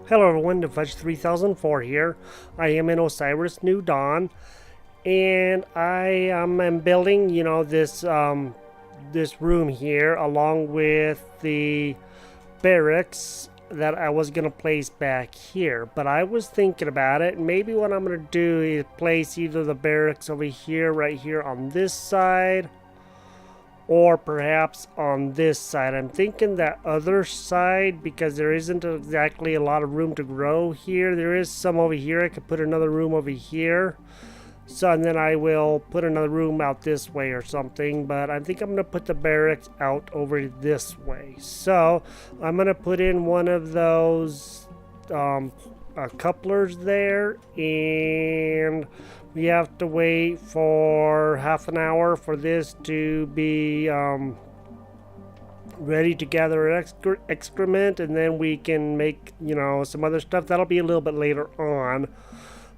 Hello everyone, Fudge 3004 here. I am in Osiris New Dawn, and I am building, this this room here along with the barracks that I was gonna place back here. But I was thinking about it, and maybe what I'm gonna do is place either the barracks over here, right here on this side, or perhaps on this side. I'm thinking that other side because there isn't exactly a lot of room to grow here. There is some over here. I could put another room over here. So, and then I will put another room out this way or something. But I think I'm going to put the barracks out over this way. So I'm going to put in one of those couplers there, and we have to wait for half an hour for this to be ready to gather excrement, and then we can make some other stuff. That'll be a little bit later on,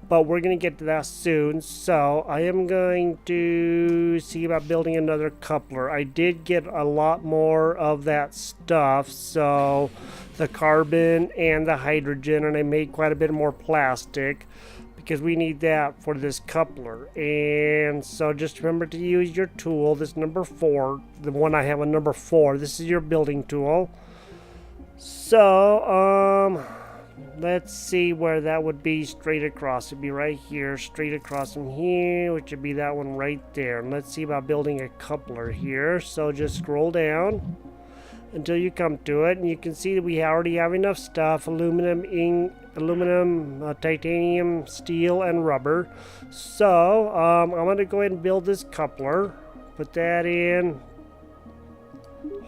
but we're gonna get to that soon. So I am going to see about building another coupler. I did get a lot more of that stuff, so the carbon and the hydrogen, and I made quite a bit more plastic because we need that for this coupler. And so just remember to use your tool, this number 4, the one I have on number 4. This is your building tool. So let's see where that would be straight across. It'd be right here, straight across from here, which would be that one right there. And let's see about building a coupler here. So just scroll down until you come to it, and you can see that we already have enough stuff: aluminum, titanium, steel, and rubber. So I'm going to go ahead and build this coupler. Put that in,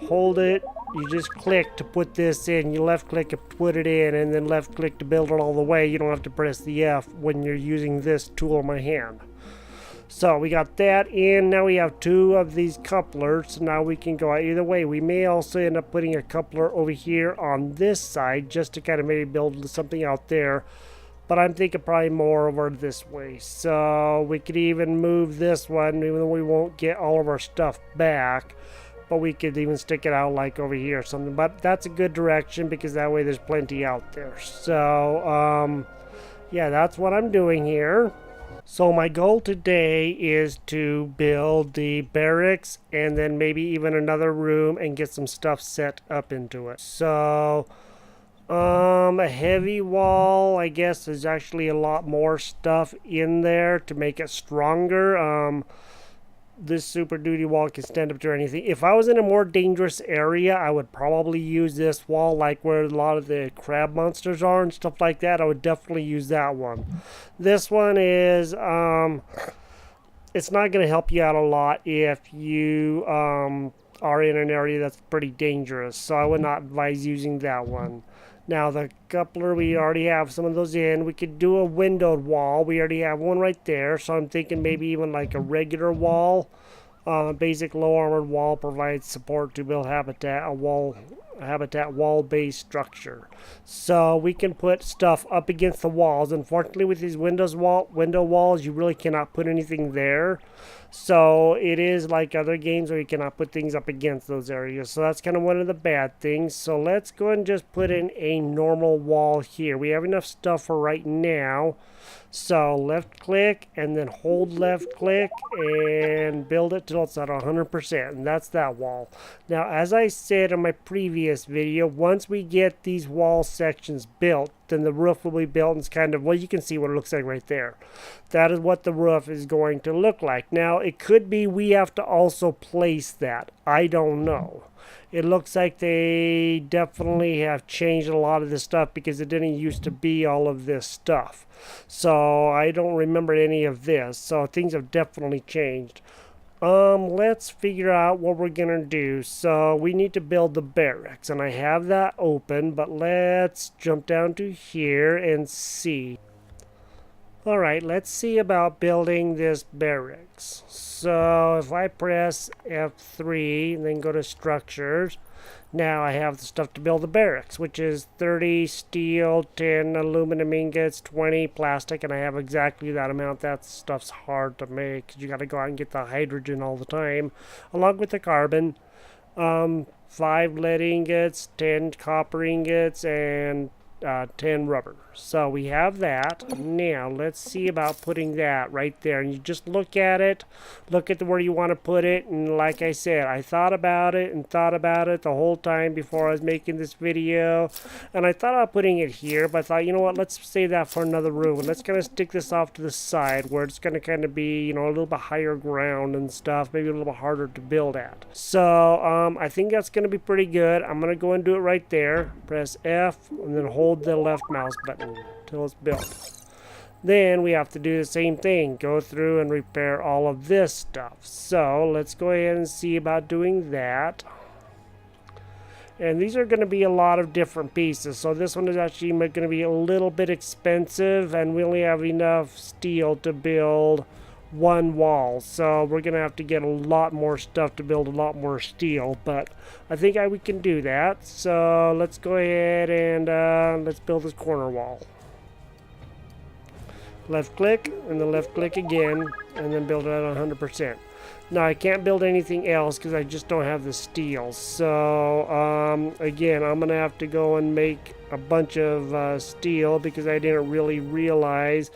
hold it, you just click to put this in, you left click to put it in, and then left click to build it all the way. You don't have to press the F when you're using this tool in my hand. So we got that in. Now we have 2 of these couplers, so now we can go out either way. We may also end up putting a coupler over here on this side just to kind of maybe build something out there, but I'm thinking probably more over this way. So we could even move this one, even though we won't get all of our stuff back, but we could even stick it out like over here or something. But that's a good direction because that way there's plenty out there. So yeah, that's what I'm doing here. So my goal today is to build the barracks and then maybe even another room and get some stuff set up into it. So a heavy wall, I guess there's actually a lot more stuff in there to make it stronger. This Super Duty wall can stand up to anything. If I was in a more dangerous area, I would probably use this wall, like where a lot of the crab monsters are and stuff like that. I would definitely use that one. This one is, it's not going to help you out a lot if you are in an area that's pretty dangerous. So I would not advise using that one. Now the coupler, we already have some of those in. We could do a windowed wall. We already have one right there. So I'm thinking maybe even like a regular wall. Basic low armored wall provides support to build habitat, wall-based structure. So we can put stuff up against the walls. Unfortunately, with these window walls, you really cannot put anything there. So it is like other games where you cannot put things up against those areas. So that's kind of one of the bad things. So let's go ahead and just put in a normal wall here. We have enough stuff for right now. So left click and then hold left click and build it till it's at 100%, and that's that wall. Now, as I said in my previous video, once we get these wall sections built, then the roof will be built, and it's kind of, well, you can see what it looks like right there. That is what the roof is going to look like. Now, it could be we have to also place that. I don't know. It looks like they definitely have changed a lot of this stuff because it didn't used to be all of this stuff. So I don't remember any of this. So things have definitely changed. Let's figure out what we're gonna do. So we need to build the barracks, and I have that open, but let's jump down to here and see. Alright, let's see about building this barracks. So if I press F3 and then go to structures, now I have the stuff to build the barracks, which is 30 steel, 10 aluminum ingots, 20 plastic, and I have exactly that amount. That stuff's hard to make because you got to go out and get the hydrogen all the time, along with the carbon. 5 lead ingots, 10 copper ingots, and 10 rubber. So we have that. Now let's see about putting that right there. And you just look at it, look at where you want to put it. And like I said, I thought about it the whole time before I was making this video. And I thought about putting it here, but I thought, you know what, let's save that for another room. And let's kind of stick this off to the side where it's going to kind of be, you know, a little bit higher ground and stuff, maybe a little bit harder to build at. So I think that's going to be pretty good. I'm going to go and do it right there. Press F and then hold the left mouse button until it's built. Then we have to do the same thing, go through and repair all of this stuff. So let's go ahead and see about doing that. And these are going to be a lot of different pieces. So this one is actually going to be a little bit expensive, and we only have enough steel to build one wall. So we're going to have to get a lot more stuff to build a lot more steel, but I think we can do that. So let's go ahead and let's build this corner wall. Left click and then left click again and then build it at 100%. Now I can't build anything else because I just don't have the steel. So again, I'm gonna have to go and make a bunch of steel because I didn't really realize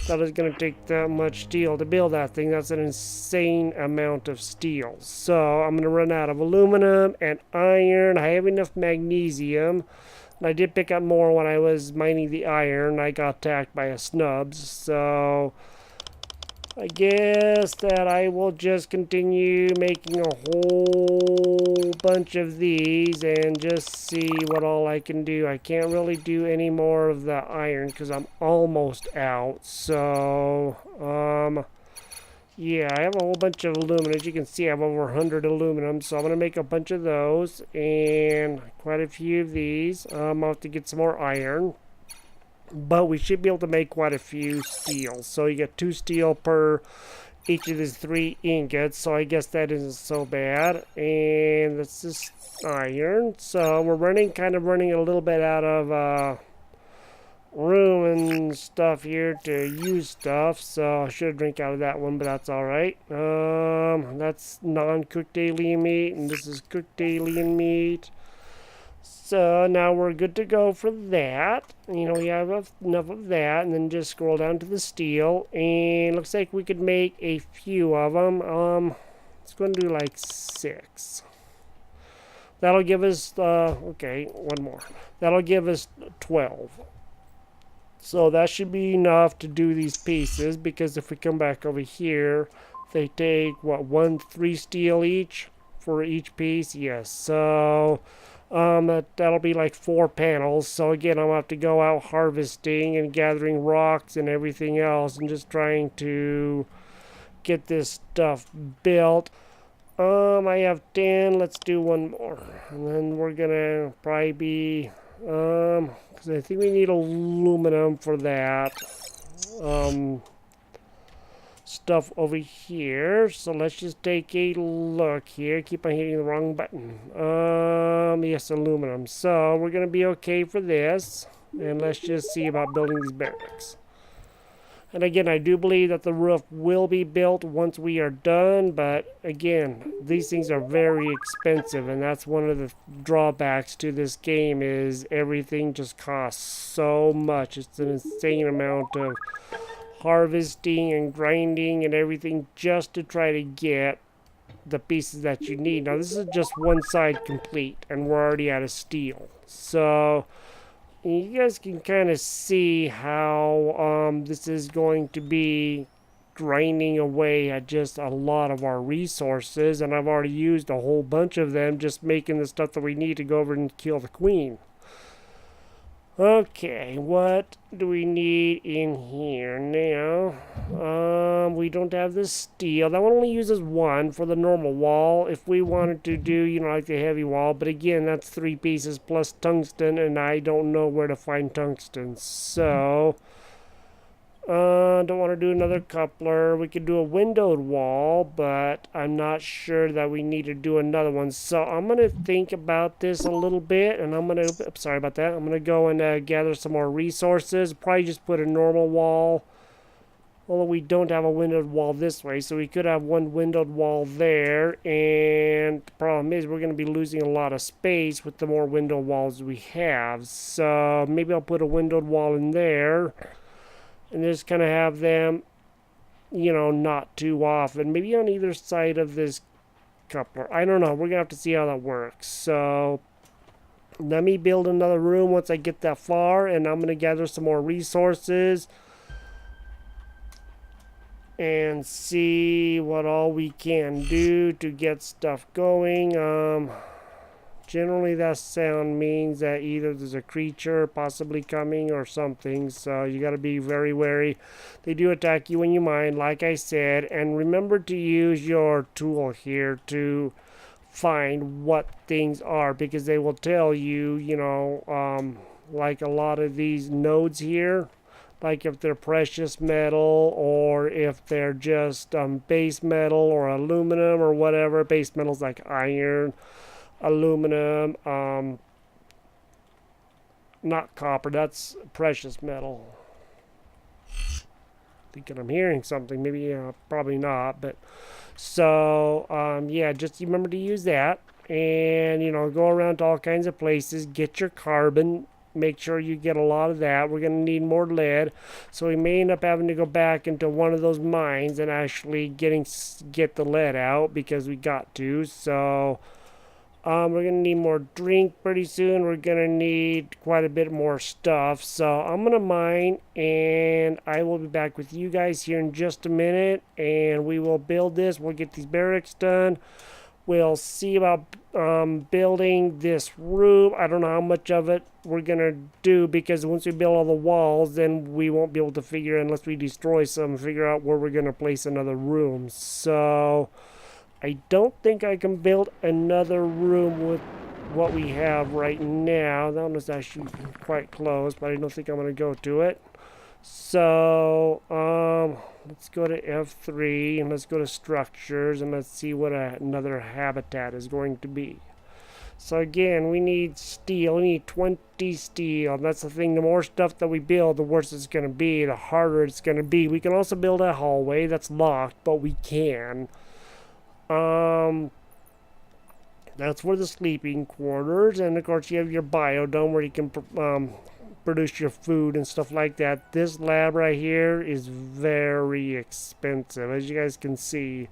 that it's going to take that much steel to build that thing. That's an insane amount of steel. So I'm going to run out of aluminum and iron. I have enough magnesium. And I did pick up more when I was mining the iron. I got attacked by a snubs. So I guess that I will just continue making a whole bunch of these and just see what all I can do. I can't really do any more of the iron because I'm almost out. So, yeah, I have a whole bunch of aluminum. As you can see, I have over 100 aluminum. So I'm going to make a bunch of those and quite a few of these. I'll have to get some more iron. But we should be able to make quite a few steels. So you get 2 steel per each of these 3 ingots. So I guess that isn't so bad. And that's just iron. So we're kind of running a little bit out of room and stuff here to use stuff. So I should drink out of that one, but that's alright. That's non-cooked alien meat. And this is cooked alien meat. So now we're good to go for that. You know, we have enough of that. And then just scroll down to the steel. And looks like we could make a few of them. Let's go and do like 6. That'll give us, okay, one more. That'll give us 12. So that should be enough to do these pieces. Because if we come back over here, they take, what, 3 steel each for each piece? Yes, so that'll be like 4 panels. So again, I'll have to go out harvesting and gathering rocks and everything else and just trying to get this stuff built. I have 10. Let's do one more, and then we're gonna probably be because I think we need aluminum for that stuff over here. So let's just take a look here. Keep on hitting the wrong button. Yes, aluminum. So we're gonna be okay for this, and let's just see about building these barracks. And again, I do believe that the roof will be built once we are done, but again, these things are very expensive, and that's one of the drawbacks to this game is everything just costs so much. It's an insane amount of harvesting and grinding and everything just to try to get the pieces that you need. Now this is just one side complete and we're already out of steel, so you guys can kind of see how this is going to be grinding away at just a lot of our resources, and I've already used a whole bunch of them just making the stuff that we need to go over and kill the queen. Okay, what do we need in here now? We don't have the steel. That one only uses 1 for the normal wall. If we wanted to do, you know, like the heavy wall, but again, that's 3 pieces plus tungsten, and I don't know where to find tungsten. So, don't want to do another coupler. We could do a windowed wall, but I'm not sure that we need to do another one. So I'm going to think about this a little bit, and I'm going to, sorry about that. I'm going to go and gather some more resources. Probably just put a normal wall Although we don't have a windowed wall this way, so we could have one windowed wall there. And the problem is we're going to be losing a lot of space with the more window walls we have. So maybe I'll put a windowed wall in there and just kind of have them, you know, not too often. Maybe on either side of this coupler. I don't know. We're going to have to see how that works. So let me build another room once I get that far, and I'm going to gather some more resources and see what all we can do to get stuff going. Generally that sound means that either there's a creature possibly coming or something, so you got to be very wary. They do attack you when you mine, like I said, and remember to use your tool here to find what things are, because they will tell you, you know, like a lot of these nodes here, like if they're precious metal or if they're just base metal or aluminum or whatever. Base metals like iron, aluminum, not copper, that's precious metal. Thinking I'm hearing something, maybe probably not, but so yeah, just remember to use that, and you know, go around to all kinds of places, get your carbon. Make sure you get a lot of that. We're going to need more lead, so we may end up having to go back into one of those mines and actually get the lead out, because we got to. So we're going to need more drink pretty soon. We're going to need quite a bit more stuff. So I'm going to mine, and I will be back with you guys here in just a minute, and we will build this. We'll get these barracks done. We'll see about building this room. I don't know how much of it we're going to do, because once we build all the walls, then we won't be able to figure, unless we destroy some, figure out where we're going to place another room. So I don't think I can build another room with what we have right now. That one is actually quite close, but I don't think I'm going to go to it. So let's go to F3 and let's go to structures, and let's see what another habitat is going to be. So again, we need steel. We need 20 steel. And that's the thing. The more stuff that we build, the worse it's going to be, the harder it's going to be. We can also build a hallway that's locked, but we can. That's for the sleeping quarters, and of course you have your biodome where you can produce your food and stuff like that. This lab right here is very expensive. As you guys can see,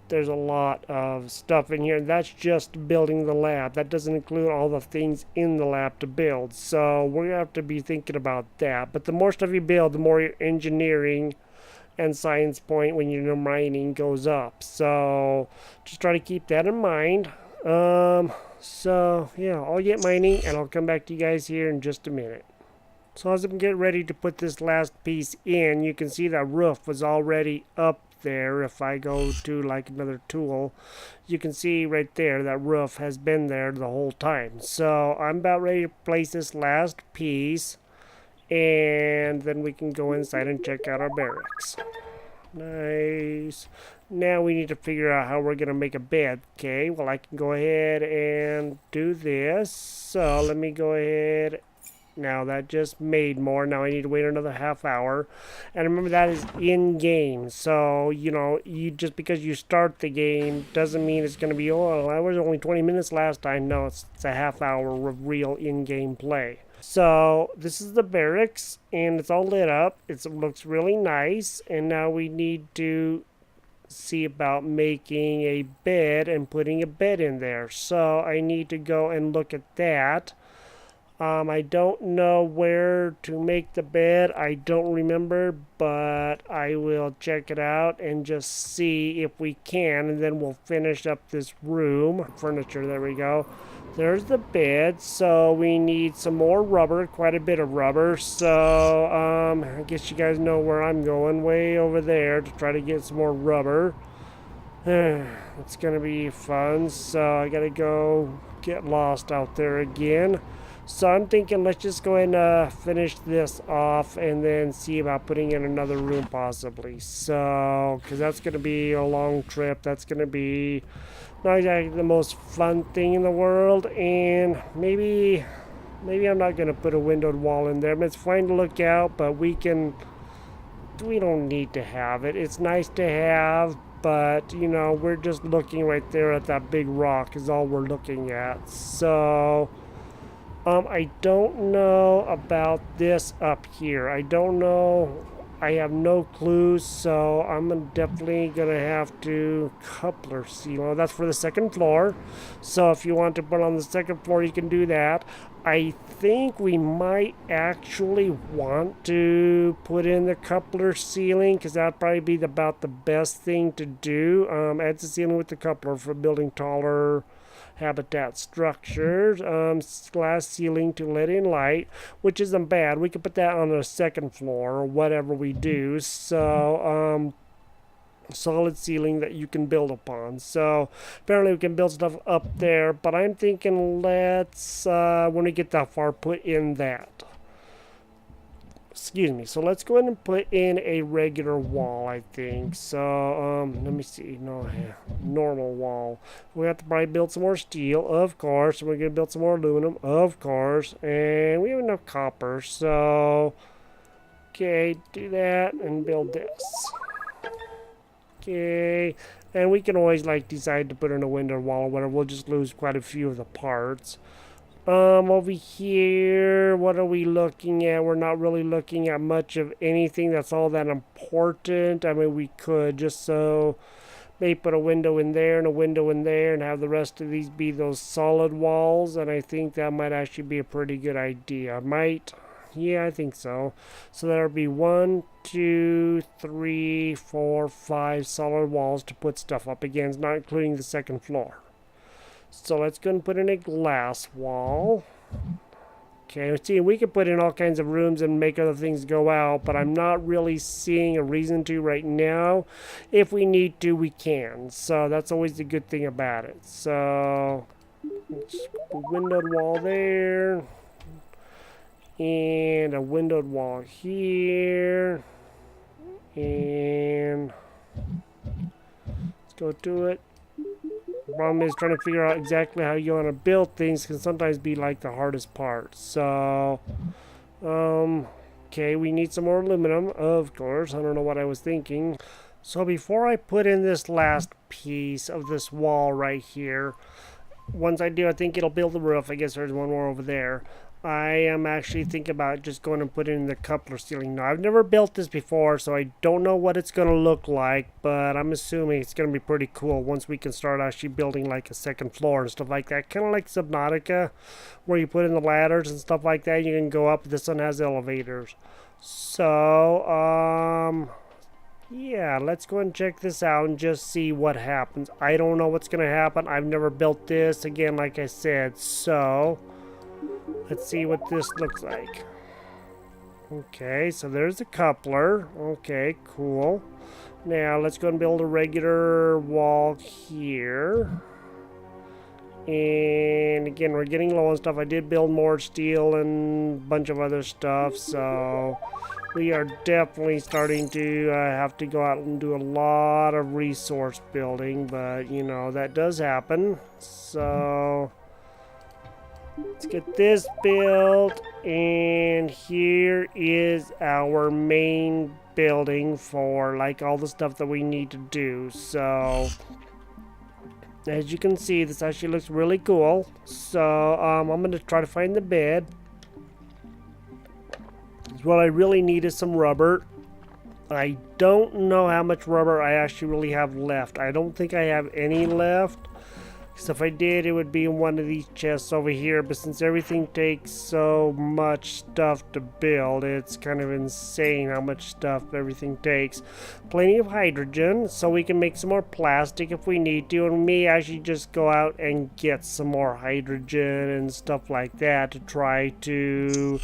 there's a lot of stuff in here. That's just building the lab. That doesn't include all the things in the lab to build. So we're gonna have to be thinking about that. But the more stuff you build, the more your engineering and science point when you're mining goes up. So just try to keep that in mind. So yeah, I'll get mining and I'll come back to you guys here in just a minute. So as I'm getting ready to put this last piece in, you can see that roof was already up there. If I go to like another tool, you can see right there that roof has been there the whole time. So I'm about ready to place this last piece, and then we can go inside and check out our barracks. Nice. Now we need to figure out how we're going to make a bed. Okay, well I can go ahead and do this. So let me go ahead. Now that just made more. Now I need to wait another half hour. And remember, that is in game. So, you know, you just because you start the game doesn't mean it's going to be, oh, I was only 20 minutes last time. No, it's a half hour of real in-game play. So this is the barracks, and it's all lit up. It looks really nice. And now we need to see about making a bed and putting a bed in there. So I need to go and look at that. I don't know where to make the bed. I don't remember, but I will check it out and just see if we can, and then we'll finish up this room. Furniture, there we go. There's the bed, so we need some more rubber, quite a bit of rubber. So, I guess you guys know where I'm going, way over there to try to get some more rubber. It's gonna be fun, so I gotta go get lost out there again. So I'm thinking let's just go ahead and finish this off and then see about putting in another room possibly. So, because that's going to be a long trip. That's going to be not exactly the most fun thing in the world. And maybe I'm not going to put a windowed wall in there. I mean, it's fine to look out, but we can we don't need to have it. It's nice to have, but you know, we're just looking right there at that big rock is all we're looking at. So I don't know about this up here. I don't know. I have no clues, so I'm definitely gonna have to coupler seal. That's for the second floor. So if you want to put on the second floor, you can do that. I think we might actually want to put in the coupler ceiling because that'd probably be about the best thing to do. Add the ceiling with the coupler for building taller habitat structures. Glass ceiling to let in light, which isn't bad. We could put that on the second floor or whatever we do. So solid ceiling that you can build upon. So apparently we can build stuff up there, but I'm thinking let's when we get that far put in that. Excuse me. So let's go ahead and put in a regular wall, I think. So let me see. No, normal wall. We have to probably build some more steel, of course. We're gonna build some more aluminum, of course, and we have enough copper. So okay, do that and build this. Okay, and we can always like decide to put in a window wall or whatever. We'll just lose quite a few of the parts. Over here, what are we looking at? We're not really looking at much of anything that's all that important. I mean, we could just so maybe put a window in there and a window in there and have the rest of these be those solid walls, and I think that might actually be a pretty good idea. Yeah, I think so. So there would be 1, 2, 3, 4, 5 solid walls to put stuff up against, not including the second floor. So let's go and put in a glass wall. Okay, see, we could put in all kinds of rooms and make other things go out, but I'm not really seeing a reason to right now. If we need to, we can. So that's always the good thing about it. So let's put a windowed wall there. And a windowed wall here. And let's go to it. The problem is trying to figure out exactly how you want to build things can sometimes be like the hardest part. So, okay, we need some more aluminum, of course. I don't know what I was thinking. So before I put in this last piece of this wall right here, once I do, I think it'll build the roof. I guess there's one more over there. I am actually thinking about just going and putting in the coupler ceiling. Now, I've never built this before, so I don't know what it's going to look like, but I'm assuming it's going to be pretty cool once we can start actually building like a second floor and stuff like that. Kind of like Subnautica, where you put in the ladders and stuff like that. You can go up. This one has elevators. So, yeah, let's go and check this out and just see what happens. I don't know what's going to happen. I've never built this, again, like I said, so let's see what this looks like. Okay, so there's a coupler. Okay, cool. Now, let's go and build a regular wall here. And again, we're getting low on stuff. I did build more steel and a bunch of other stuff, so we are definitely starting to have to go out and do a lot of resource building, but you know, that does happen. So let's get this built, and here is our main building for like all the stuff that we need to do. So as you can see, this actually looks really cool. So I'm gonna try to find the bed. What I really need is some rubber. I don't know how much rubber I actually really have left. I don't think I have any left. So if I did, it would be in one of these chests over here. But since everything takes so much stuff to build, it's kind of insane how much stuff everything takes. Plenty of hydrogen, so we can make some more plastic if we need to. And me actually just go out and get some more hydrogen and stuff like that to try to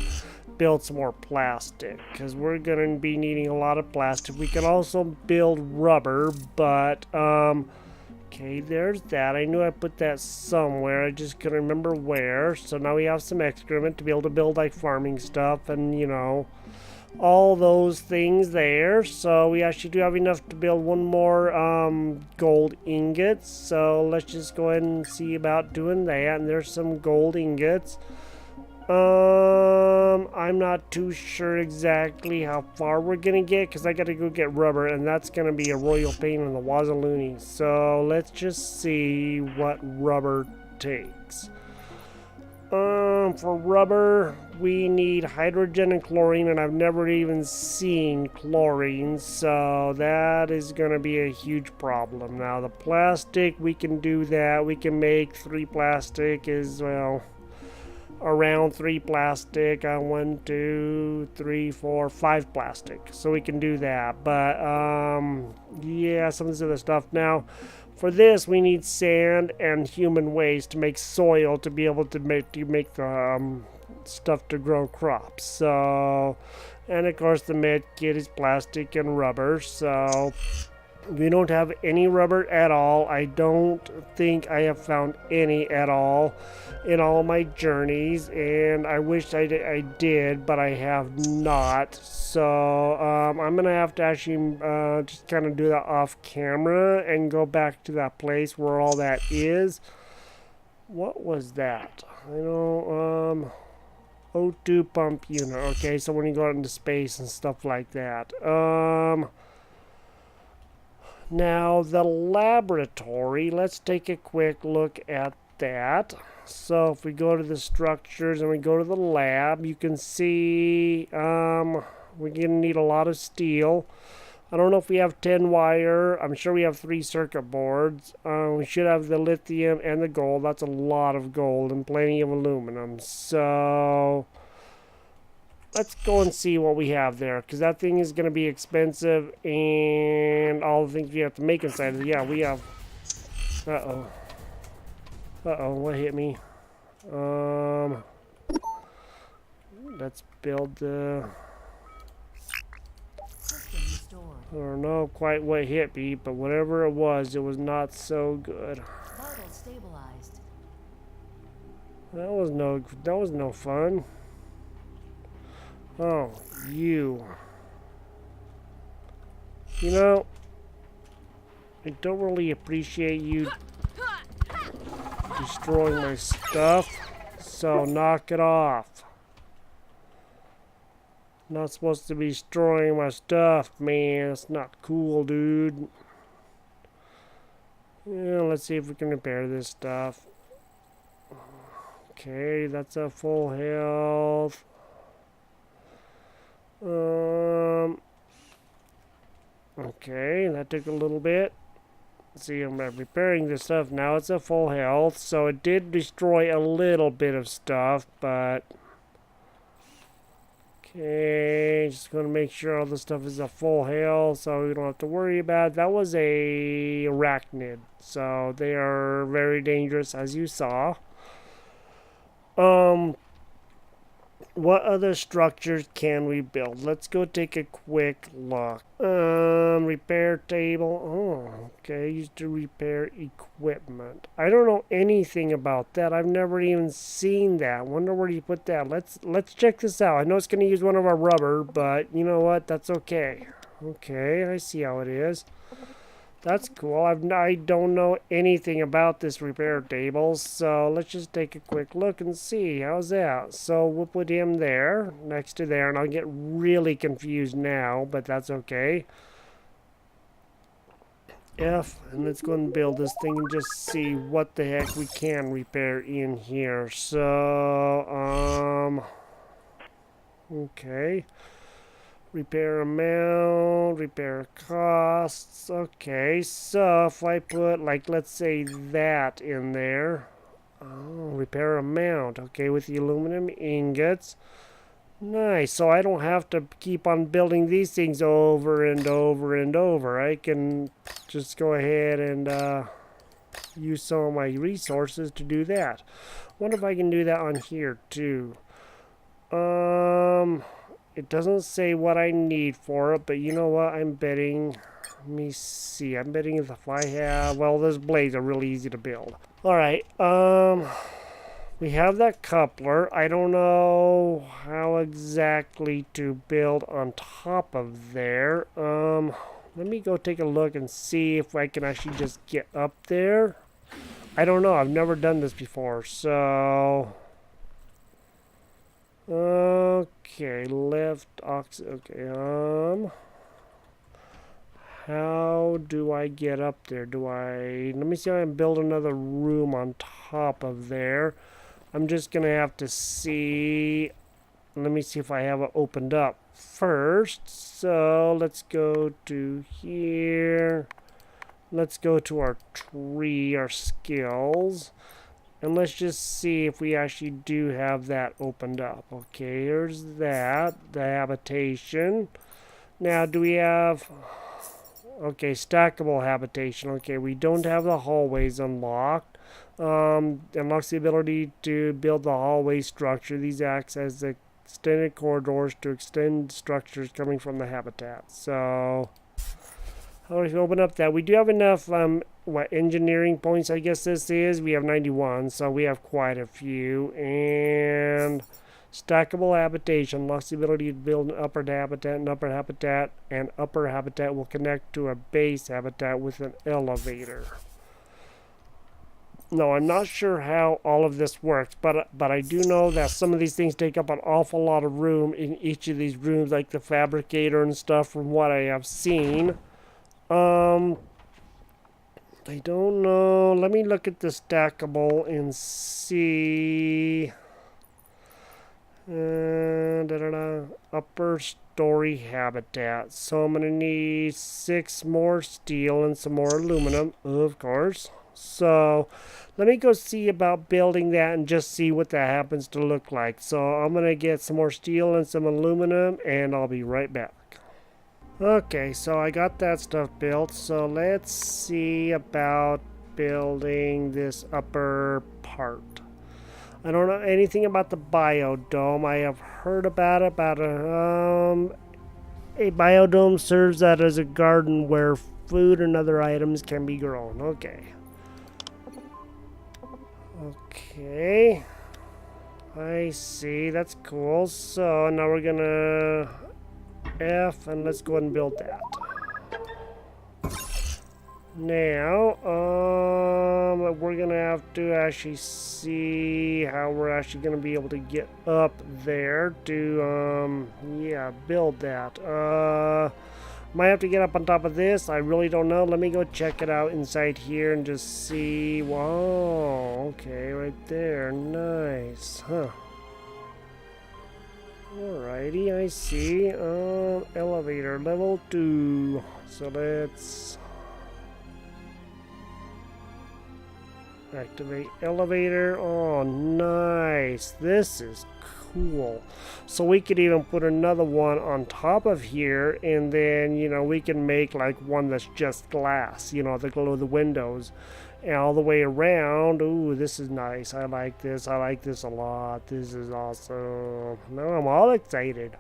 build some more plastic, because we're going to be needing a lot of plastic. We can also build rubber, but okay, there's that. I knew I put that somewhere. I just couldn't remember where. So now we have some excrement to be able to build like farming stuff and, you know, all those things there. So we actually do have enough to build one more gold ingots. So let's just go ahead and see about doing that. And there's some gold ingots. I'm not too sure exactly how far we're gonna get because I gotta go get rubber, and that's gonna be a royal pain in the Wazaloony. So let's just see what rubber takes. For rubber, we need hydrogen and chlorine, and I've never even seen chlorine, so that is gonna be a huge problem. Now, the plastic, we can do that. We can make 3 plastic as well. Around 3 plastic, 1, 2, 3, 4, 5 plastic, so we can do that. But yeah, some of this other stuff. Now for this we need sand and human waste to make soil to be able to make the stuff to grow crops. So, and of course the med kit is plastic and rubber, so we don't have any rubber at all. I don't think I have found any at all in all my journeys, and I wish I did, but I have not. So I'm gonna have to actually just kind of do that off camera and go back to that place where all that is. What was that? I know, O2 pump unit. Okay, so when you go out into space and stuff like that. Now, the laboratory, let's take a quick look at that. So, if we go to the structures and we go to the lab, you can see we're going to need a lot of steel. I don't know if we have 10 wire. I'm sure we have 3 circuit boards. We should have the lithium and the gold. That's a lot of gold and plenty of aluminum. So let's go and see what we have there, because that thing is going to be expensive, and all the things we have to make inside of it. Yeah, we have... Uh-oh, what hit me? Let's build the... I don't know quite what hit me, but whatever it was not so good. That was no fun. Oh, you know, I don't really appreciate you destroying my stuff, so knock it off. Not supposed to be destroying my stuff, man. It's not cool, dude. Yeah, let's see if we can repair this stuff. Okay, that's a full health. Okay, that took a little bit. See, I'm repairing this stuff now. It's a full health, so it did destroy a little bit of stuff, but okay, just gonna make sure all the stuff is a full health, so we don't have to worry about it. That was a arachnid, so they are very dangerous, as you saw. What other structures can we build? Let's go take a quick look. Repair table. Oh, okay. Used to repair equipment. I don't know anything about that. I've never even seen that. Wonder where you put that. Let's check this out. I know it's going to use one of our rubber, but you know what? That's okay. Okay, I see how it is. That's cool. I don't know anything about this repair table, so let's just take a quick look and see. How's that? So we'll put him there, next to there, and I'll get really confused now, but that's okay. F, and let's go and build this thing and just see what the heck we can repair in here. So, okay. Repair amount, repair costs. Okay, so if I put, like, let's say that in there. Oh, repair amount. Okay, with the aluminum ingots. Nice, so I don't have to keep on building these things over and over and over. I can just go ahead and use some of my resources to do that. Wonder if I can do that on here too. It doesn't say what I need for it, but you know what? I'm betting... Let me see. I'm betting if I have... Well, those blades are really easy to build. Alright, we have that coupler. I don't know how exactly to build on top of there. Let me go take a look and see if I can actually just get up there. I don't know. I've never done this before, so... Okay, left ox. Okay, how do I get up there? Let me see if I can build another room on top of there. I'm just gonna have to see. Let me see if I have it opened up first. So let's go to here. Let's go to our tree, our skills. And let's just see if we actually do have that opened up. Okay, here's that, the habitation. Now, do we have... Okay, stackable habitation. Okay, we don't have the hallways unlocked. Unlocks the ability to build the hallway structure. These acts as the extended corridors to extend structures coming from the habitat. So... how do we open up that? We do have enough, engineering points, I guess this is. We have 91, so we have quite a few. And stackable habitation unlocks the ability to build an upper habitat, and upper habitat will connect to a base habitat with an elevator. No, I'm not sure how all of this works, but I do know that some of these things take up an awful lot of room in each of these rooms, like the fabricator and stuff, from what I have seen. I don't know. Let me look at the stackable and see. Upper story habitat. So I'm going to need 6 more steel and some more aluminum, of course. So let me go see about building that and just see what that happens to look like. So I'm going to get some more steel and some aluminum, and I'll be right back. Okay, so I got that stuff built, so let's see about building this upper part. I don't know anything about the biodome. I have heard about it, a biodome serves that as a garden where food and other items can be grown. Okay. Okay. I see, that's cool. So now we're gonna F, and let's go ahead and build that. Now, we're gonna have to actually see how we're actually gonna be able to get up there to, yeah, build that. Might have to get up on top of this. I really don't know. Let me go check it out inside here and just see. Wow, okay, right there. Nice, huh? Alrighty, I see. Elevator level 2. So let's activate elevator. Oh, nice. This is cool. So we could even put another one on top of here, and then, you know, we can make like one that's just glass, you know, the glow of the windows. And all the way around. Ooh, this is nice. I like this. I like this a lot. This is awesome. Now I'm all excited.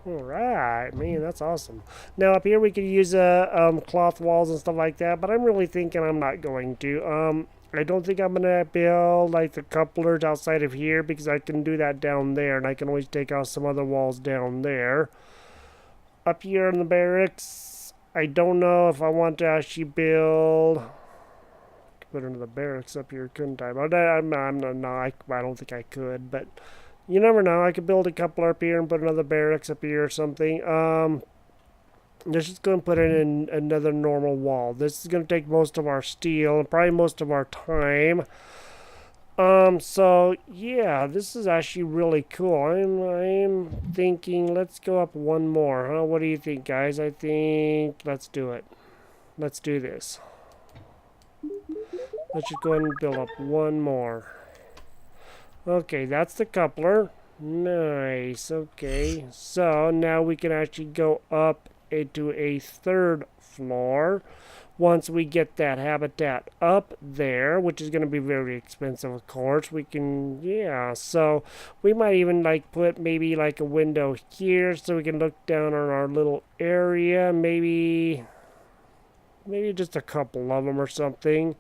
Alright, man, that's awesome. Now up here we could use cloth walls and stuff like that, but I'm really thinking I'm not going to. I don't think I'm gonna build like the couplers outside of here, because I can do that down there, and I can always take out some other walls down there. Up here in the barracks, I don't know if I want to actually build... put another barracks up here, couldn't I? But I don't think I could, but you never know. I could build a couple up here and put another barracks up here or something. Let's just go and put in another normal wall. This is going to take most of our steel and probably most of our time. So yeah, this is actually really cool. I'm thinking let's go up one more. Huh? What do you think, guys? I think let's do it. Let's do this. Let's just go ahead and build up one more. Okay, that's the coupler. Nice. Okay, so now we can actually go up into a 3rd floor. Once we get that habitat up there, which is going to be very expensive, of course, we can, yeah, so we might even like put maybe like a window here so we can look down on our little area. Maybe just a couple of them or something.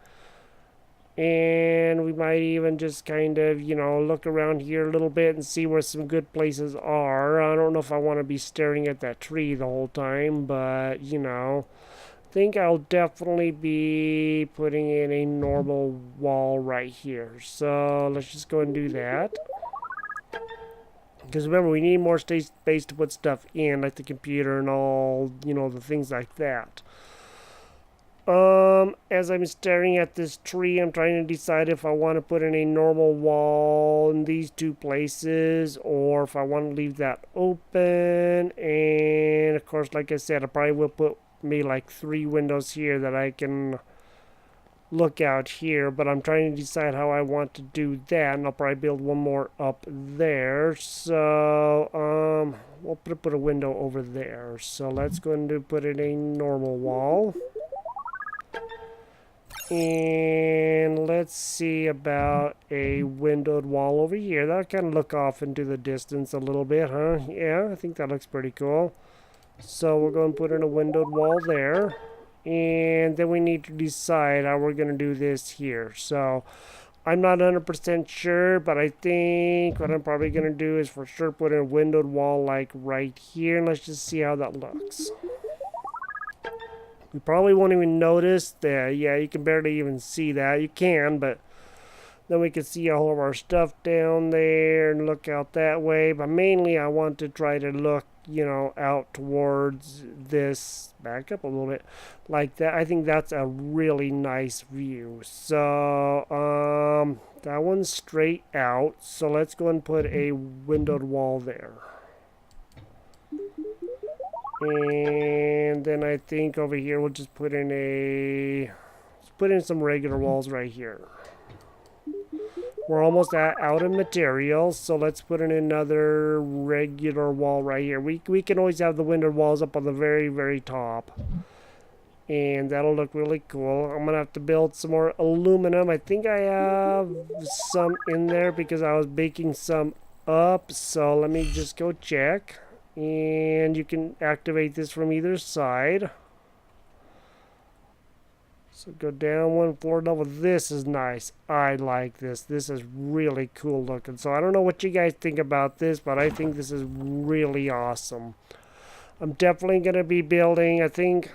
And we might even just kind of, you know, look around here a little bit and see where some good places are. I don't know if I want to be staring at that tree the whole time, but, you know, I think I'll definitely be putting in a normal wall right here. So let's just go and do that. Because remember, we need more space to put stuff in, like the computer and all, you know, the things like that. As I'm staring at this tree, I'm trying to decide if I want to put in a normal wall in these two places, or if I want to leave that open. And of course, like I said, I probably will put maybe like 3 windows here that I can look out here, but I'm trying to decide how I want to do that, and I'll probably build one more up there. So we'll put a window over there. So let's go and put in a normal wall. And let's see about a windowed wall over here. That'll kind of look off into the distance a little bit, huh? Yeah, I think that looks pretty cool. So we're going to put in a windowed wall there. And then we need to decide how we're going to do this here. So I'm not 100% sure, but I think what I'm probably going to do is for sure put in a windowed wall like right here. And let's just see how that looks. We probably won't even notice that. Yeah, you can barely even see that. You can, but then we can see all of our stuff down there and look out that way. But mainly I want to try to look, you know, out towards this. Back up a little bit like that. I think that's a really nice view. So that one's straight out. So let's go and put a windowed wall there. And then I think over here we'll just put in some regular walls right here. We're almost out of materials, so let's put in another regular wall right here. We can always have the windowed walls up on the very, very top. And that'll look really cool. I'm gonna have to build some more aluminum. I think I have some in there because I was baking some up. So let me just go check. And you can activate this from either side. So go down 1 floor level. This is nice. I like this. This is really cool looking. So I don't know what you guys think about this, but I think this is really awesome. I'm definitely going to be building, I think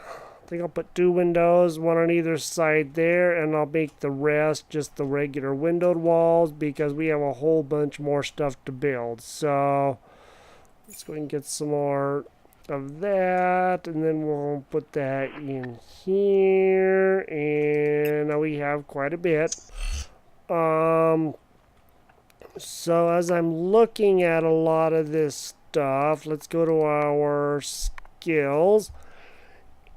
I'll put 2 windows, one on either side there, and I'll make the rest just the regular windowed walls because we have a whole bunch more stuff to build. So let's go and get some more of that, and then we'll put that in here, and now we have quite a bit. So as I'm looking at a lot of this stuff, let's go to our skills.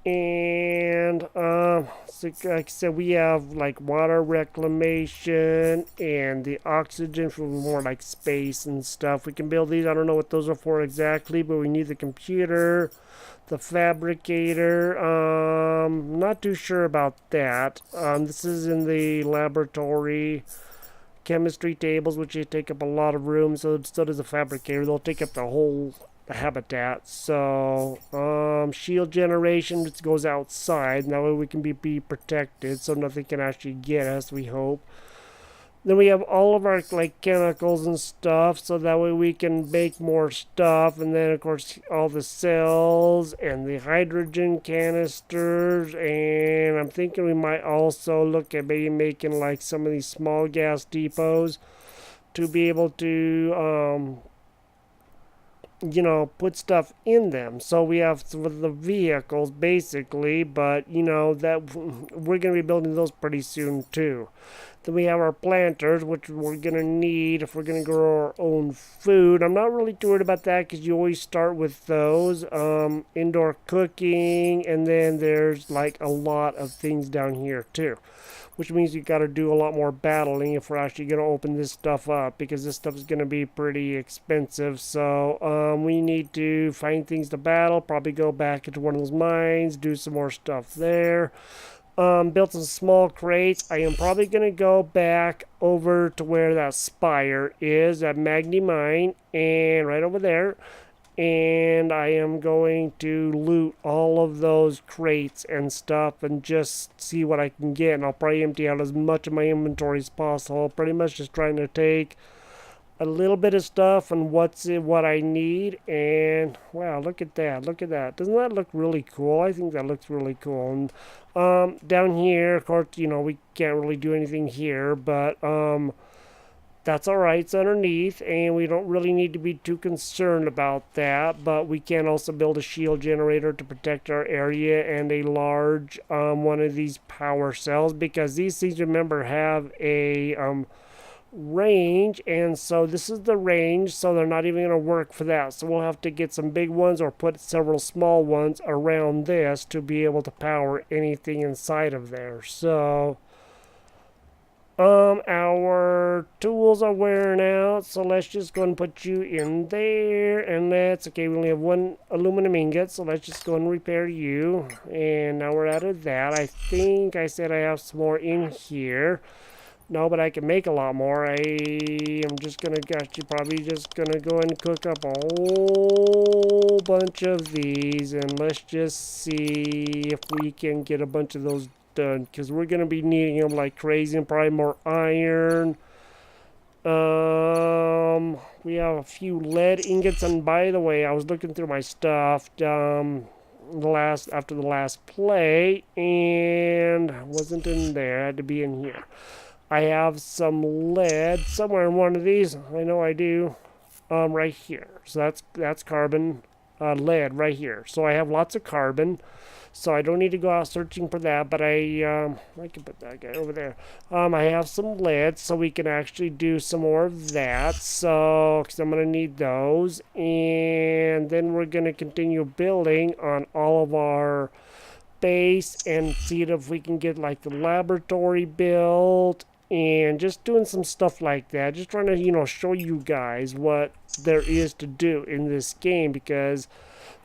And so like I said, we have like water reclamation and the oxygen for more like space and stuff. We can build these. I don't know what those are for exactly, but we need the computer, the fabricator. Not too sure about that. This is in the laboratory. Chemistry tables, which take up a lot of room. So does the fabricator. They'll take up the whole habitat. So shield generation just goes outside, and that way we can be protected so nothing can actually get us, we hope. Then we have all of our like chemicals and stuff, so that way we can make more stuff. And then of course all the cells and the hydrogen canisters, and I'm thinking we might also look at maybe making like some of these small gas depots to be able to you know, put stuff in them. So we have the vehicles basically, but you know that we're going to be building those pretty soon too. Then we have our planters, which we're going to need if we're going to grow our own food. I'm not really too worried about that because you always start with those. Indoor cooking, and then there's like a lot of things down here too, which means you got to do a lot more battling if we're actually going to open this stuff up, because this stuff is going to be pretty expensive. So we need to find things to battle, probably go back into one of those mines, do some more stuff there. Built some small crates. I am probably going to go back over to where that spire is, that Magni mine, and right over there. And I am going to loot all of those crates and stuff and just see what I can get. And I'll probably empty out as much of my inventory as possible. Pretty much just trying to take a little bit of stuff and what I need. And wow, look at that. Look at that. Doesn't that look really cool? I think that looks really cool. And down here, of course, you know, we can't really do anything here, but that's all right. It's underneath, and we don't really need to be too concerned about that. But we can also build a shield generator to protect our area and a large one of these power cells, because these things, remember, have a range, and so this is the range, so they're not even going to work for that. So we'll have to get some big ones or put several small ones around this to be able to power anything inside of there. So our tools are wearing out, so let's just go and put you in there, and that's okay. We only have one aluminum ingot, so let's just go and repair you. And now we're out of that. I think I said I have some more in here. No, but I can make a lot more. I am just gonna probably just gonna go and cook up a whole bunch of these, and let's just see if we can get a bunch of those done, because we're gonna be needing them like crazy, and probably more iron. We have a few lead ingots, and by the way, I was looking through my stuff after the last play, and wasn't in there. It had to be in here. I have some lead somewhere in one of these. I know I do. Right here. So that's carbon, lead right here. So I have lots of carbon. So I don't need to go out searching for that. But I can put that guy over there. I have some lead, so we can actually do some more of that. So, because I'm gonna need those, and then we're gonna continue building on all of our base and see if we can get like the laboratory built, and just doing some stuff like that, just trying to show you guys what there is to do in this game, because,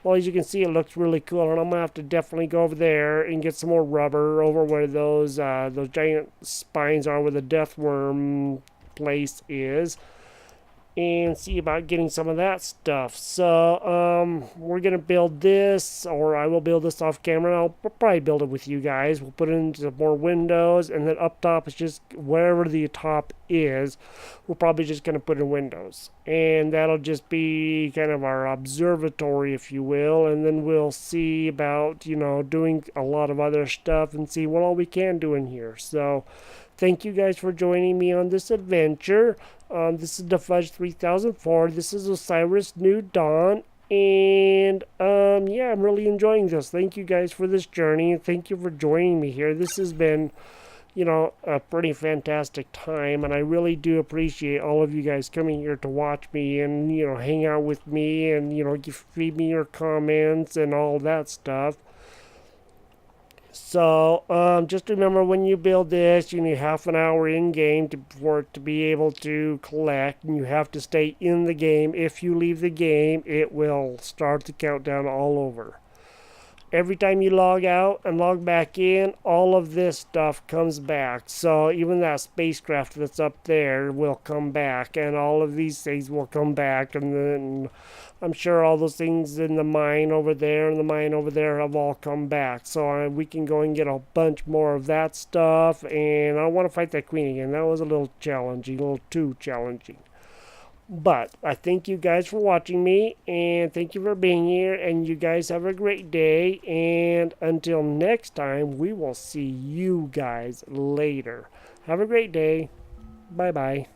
well, as you can see, it looks really cool, and I'm gonna have to definitely go over there and get some more rubber over where those giant spines are, where the death worm place is, and see about getting some of that stuff. So we're gonna build this, or I will build this off camera. I'll probably build it with you guys. We'll put it into more windows, and then up top is just wherever the top is, we're probably just gonna put in windows, and that'll just be kind of our observatory, if you will. And then we'll see about doing a lot of other stuff and see what all we can do in here. So thank you guys for joining me on this adventure. This is the Fudge 3004. This is Osiris New Dawn. And yeah, I'm really enjoying this. Thank you guys for this journey, and thank you for joining me here. This has been, a pretty fantastic time, and I really do appreciate all of you guys coming here to watch me and, hang out with me and, feed me your comments and all that stuff. So just remember, when you build this, you need half an hour in game for it to be able to collect, and you have to stay in the game. If you leave the game, it will start the countdown all over. Every time you log out and log back in, all of this stuff comes back. So even that spacecraft that's up there will come back, and all of these things will come back, and then I'm sure all those things in the mine over there and the mine over there have all come back. So we can go and get a bunch more of that stuff, and I want to fight that queen again. That was a little challenging, a little too challenging. But I thank you guys for watching me, and thank you for being here, and you guys have a great day, and until next time, we will see you guys later. Have a great day. Bye-bye.